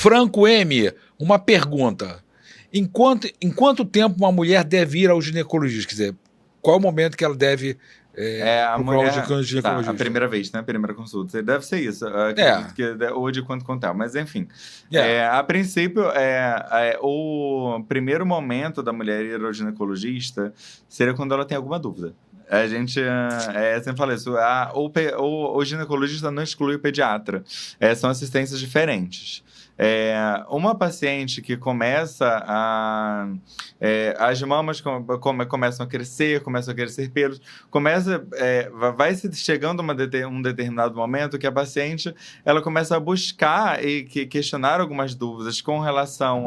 Franco M, uma pergunta. Em quanto tempo uma mulher deve ir ao ginecologista? Quer dizer, qual é o momento que ela deve A procurar um mulher, ginecologista? a primeira vez, né? A primeira consulta. Deve ser isso. Eu É. acredito que, ou de quanto contar. Mas, enfim. É. A princípio, o primeiro momento da mulher ir ao ginecologista seria quando ela tem alguma dúvida. A gente sempre fala isso. O ginecologista não exclui o pediatra. São assistências diferentes. Uma paciente que começa as mamas começam a crescer pelos, vai se chegando um determinado momento que a paciente ela começa a buscar e questionar algumas dúvidas com relação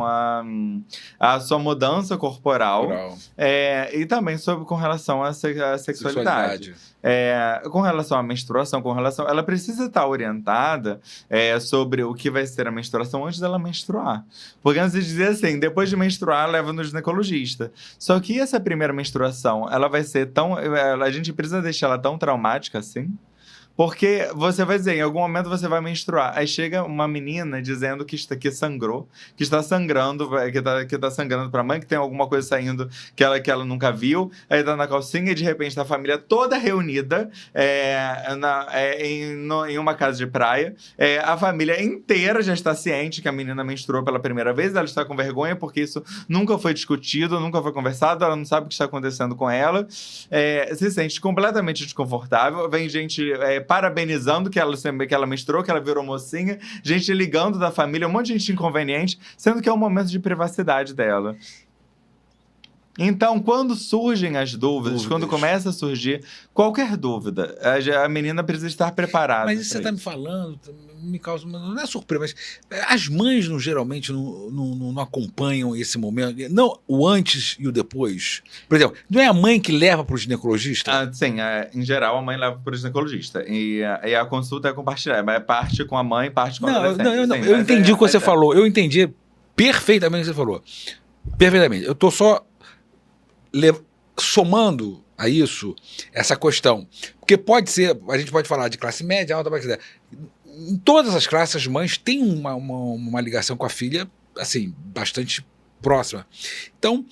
à sua mudança corporal. E também com relação à sexualidade. Com relação à menstruação, ela precisa estar orientada sobre o que vai ser a menstruação antes dela menstruar. Porque antes de dizer assim, depois de menstruar, leva no ginecologista. Só que essa primeira menstruação, ela vai ser a gente precisa deixar ela tão traumática assim? Porque você vai dizer, em algum momento você vai menstruar. Aí chega uma menina dizendo que sangrou, que está sangrando, que está sangrando para a mãe, que tem alguma coisa saindo que ela nunca viu. Aí tá na calcinha e de repente tá a família toda reunida em uma casa de praia. A família inteira já está ciente que a menina menstruou pela primeira vez. Ela está com vergonha porque isso nunca foi discutido, nunca foi conversado. Ela não sabe o que está acontecendo com ela. Se sente completamente desconfortável. Vem gente parabenizando que ela menstruou, que ela virou mocinha, gente ligando da família, um monte de gente inconveniente, sendo que é um momento de privacidade dela. Então, quando surgem as dúvidas, quando começa a surgir qualquer dúvida, a menina precisa estar preparada. Mas isso que você está me falando me causa, não é surpresa, mas as mães geralmente não acompanham esse momento, não o antes e o depois. Por exemplo, não é a mãe que leva para o ginecologista? Sim, em geral a mãe leva para o ginecologista e a consulta é compartilhada, mas parte com a mãe, parte com a adolescente. Não, eu entendi o que você falou, eu entendi perfeitamente o que você falou, perfeitamente. Eu estou só somando a isso essa questão, porque pode ser, a gente pode falar de classe média, alta, em todas as classes as mães têm uma ligação com a filha assim, bastante próxima. Então,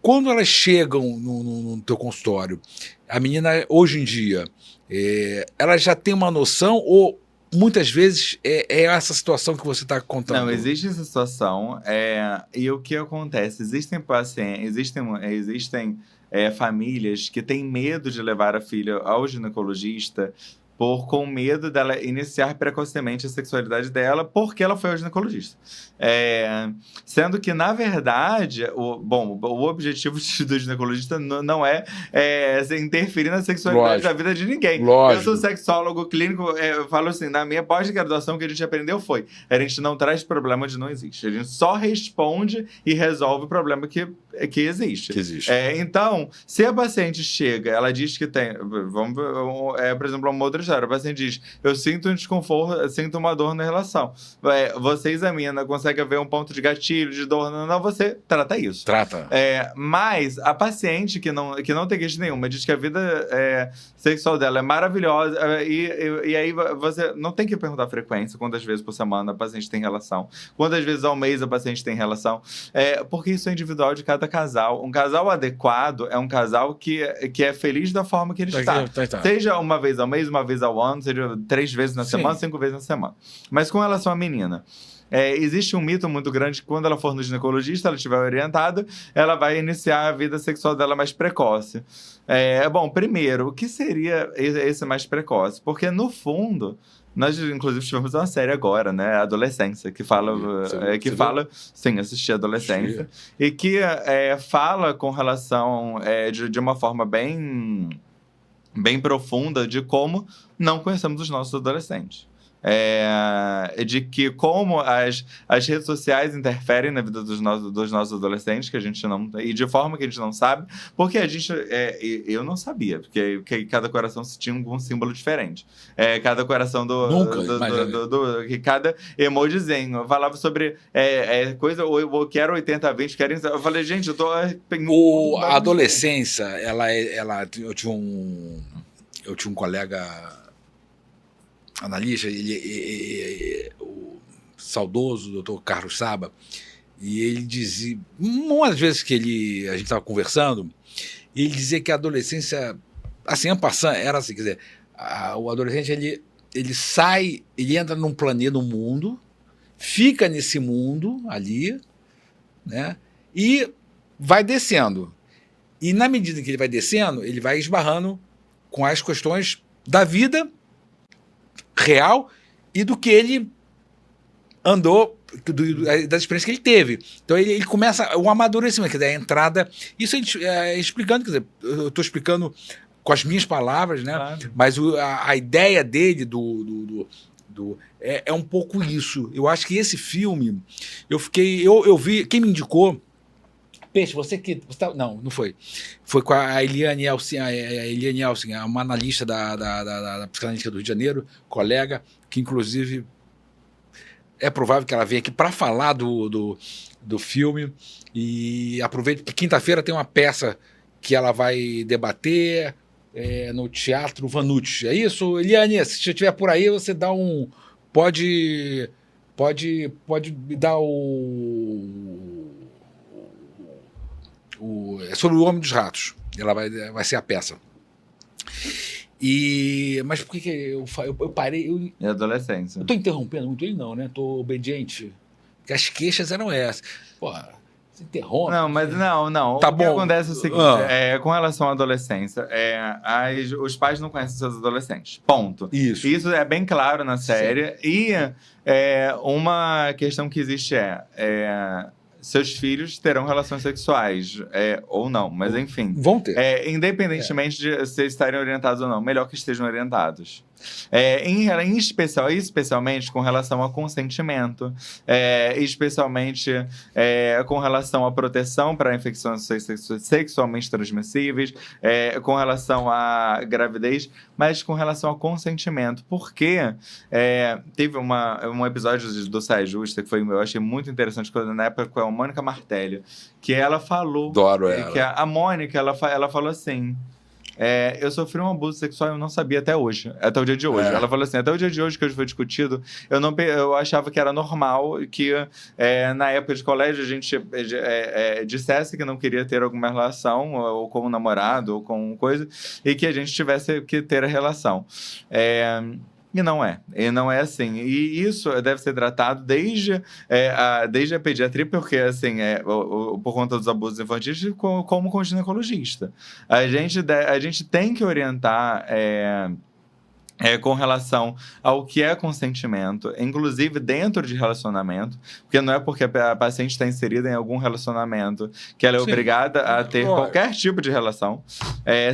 quando elas chegam no teu consultório, a menina hoje em dia ela já tem uma noção ou muitas vezes é essa situação que você está contando? Não, existe essa situação. E o que acontece? Existem pacientes, existem famílias que têm medo de levar a filha ao ginecologista com medo dela iniciar precocemente a sexualidade dela porque ela foi ao ginecologista. Sendo que, na verdade, o objetivo do ginecologista não é interferir na sexualidade da vida de ninguém. Lógico. Eu sou sexólogo clínico, eu falo assim, na minha pós-graduação que a gente aprendeu a gente não traz problema onde não existe. A gente só responde e resolve o problema que existe. Então, se a paciente chega, ela diz que tem... por exemplo, uma outra história. A paciente diz, eu sinto um desconforto, eu sinto uma dor na relação. Você examina, consegue ver um ponto de gatilho, de dor, não, você trata isso. Mas a paciente que não tem queixa nenhuma, diz que a vida sexual dela é maravilhosa, e aí você não tem que perguntar a frequência, quantas vezes por semana a paciente tem relação, quantas vezes ao mês a paciente tem relação, porque isso é individual de cada casal. Um casal adequado é um casal que é feliz da forma que ele está. Seja uma vez ao mês, uma vez ao ano, seja 3 vezes na semana, 5 vezes na semana. Mas com relação à menina, existe um mito muito grande que quando ela for no ginecologista, ela estiver orientada, ela vai iniciar a vida sexual dela mais precoce. Primeiro, o que seria esse mais precoce? Porque, no fundo, nós, inclusive, tivemos uma série agora, né? Adolescência, que fala... Sim, assisti Adolescência. E que fala com relação de uma forma bem profunda de como não conhecemos os nossos adolescentes. De que como as redes sociais interferem na vida dos nossos adolescentes, que a gente não... E de forma que a gente não sabe, porque a gente... eu não sabia, porque cada coração tinha um símbolo diferente. Cada coração que cada emojizinho falava sobre coisa, eu quero 80-20, eu falei, gente, eu tô... A adolescência, eu tinha um colega analista, saudoso Dr. Carlos Saba, e ele dizia, uma das vezes que a gente estava conversando, ele dizia que a adolescência, assim, en passant, era assim, quer dizer, o adolescente, ele sai, ele entra num planeta, num mundo, fica nesse mundo ali, né, e vai descendo. E na medida que ele vai descendo, ele vai esbarrando com as questões da vida real e do que ele andou, das experiências que ele teve. Então ele começa o amadurecimento, quer dizer, a entrada. Isso a gente explicando, quer dizer, eu estou explicando com as minhas palavras, né? Claro. Mas a ideia dele é um pouco isso. Eu acho que esse filme, eu vi, quem me indicou. Peixe, não foi. Foi com a Eliane Elsin, uma analista da psicanalítica do Rio de Janeiro, colega, que inclusive é provável que ela venha aqui para falar do filme. E aproveito que quinta-feira tem uma peça que ela vai debater no Teatro Vanucci. É isso, Eliane? Se você estiver por aí, você dá um... Pode dar é sobre o Homem dos Ratos. Ela vai ser a peça. Mas por que eu parei? E adolescência. Eu tô interrompendo muito ele, não, né? Tô obediente. Porque as queixas eram essas. Porra, você interrompe. Não, mas não. Tá o bom. que acontece é o seguinte: com relação à adolescência, os pais não conhecem seus adolescentes. Ponto. Isso é bem claro na série. Sim. E uma questão que existe seus filhos terão relações sexuais, ou não, mas enfim. Vão ter. Independentemente de vocês estarem orientados ou não, melhor que estejam orientados. Especialmente com relação a consentimento, especialmente com relação à proteção para infecções sexualmente transmissíveis, com relação à gravidez, mas com relação ao consentimento. Porque teve um episódio do Saia Justa que eu achei muito interessante, na época com a Mônica Martelli, que ela falou... Adoro ela. Que a Mônica, ela falou assim... eu sofri um abuso sexual e eu não sabia até hoje, até o dia de hoje. Ela falou assim, até o dia de hoje que hoje foi discutido, eu achava que era normal que na época de colégio a gente dissesse que não queria ter alguma relação, ou com um namorado, ou com coisa, e que a gente tivesse que ter a relação. E não é assim. E isso deve ser tratado desde a pediatria, porque, assim, por conta dos abusos infantis, como com o ginecologista. A gente tem que orientar... com relação ao que é consentimento, inclusive dentro de relacionamento, porque não é porque a paciente está inserida em algum relacionamento que ela é obrigada a ter qualquer tipo de relação.